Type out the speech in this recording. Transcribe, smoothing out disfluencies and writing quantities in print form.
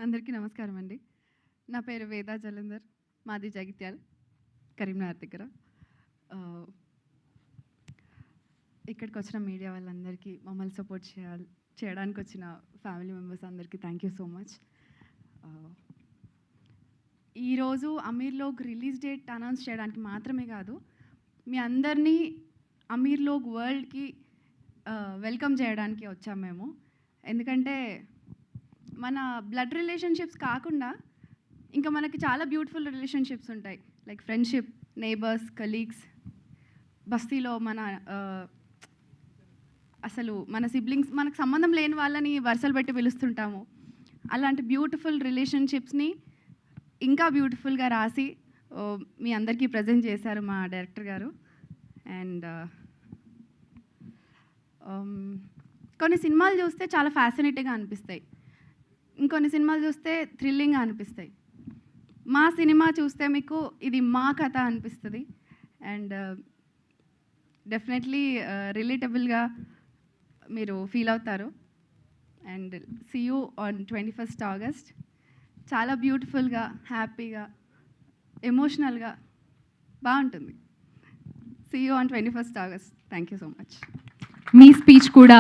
అందరికీ నమస్కారం అండి. నా పేరు వేదా జలంధర్, మాది జగిత్యాల్, కరీంనగర్ దగ్గర. ఇక్కడికి వచ్చిన మీడియా వాళ్ళందరికీ, మమ్మల్ని సపోర్ట్ చేయడానికి వచ్చిన ఫ్యామిలీ మెంబర్స్ అందరికీ థ్యాంక్ యూ సో మచ్. ఈరోజు అమీర్లోగ్ రిలీజ్ డేట్ అనౌన్స్ చేయడానికి మాత్రమే కాదు, మీ అందరినీ అమీర్లోగ్ వరల్డ్కి వెల్కమ్ చేయడానికి వచ్చాం మేము. ఎందుకంటే మన బ్లడ్ రిలేషన్షిప్స్ కాకుండా ఇంకా మనకి చాలా బ్యూటిఫుల్ రిలేషన్షిప్స్ ఉంటాయి. లైక్ ఫ్రెండ్షిప్, నేబర్స్, కలీగ్స్, బస్తీలో అసలు మన సిబ్లింగ్స్, మనకు సంబంధం లేని వాళ్ళని వరుసలు పెట్టి పిలుస్తుంటాము. అలాంటి బ్యూటిఫుల్ రిలేషన్షిప్స్ని ఇంకా బ్యూటిఫుల్గా రాసి మీ అందరికీ ప్రజెంట్ చేశారు మా డైరెక్టర్ గారు. అండ్ కొన్ని సినిమాలు చూస్తే చాలా ఫ్యాసినేటింగ్గా అనిపిస్తాయి, ఇంకొన్ని సినిమాలు చూస్తే థ్రిల్లింగ్గా అనిపిస్తాయి. మా సినిమా చూస్తే మీకు ఇది మా కథ అనిపిస్తుంది. అండ్ డెఫినెట్లీ రిలేటబుల్గా మీరు ఫీల్ అవుతారు. And see you on 21st August. చాలా బ్యూటిఫుల్గా, హ్యాపీగా, ఎమోషనల్గా బాగుంటుంది. See you on 21st August. Thank you so much. మీ స్పీచ్ కూడా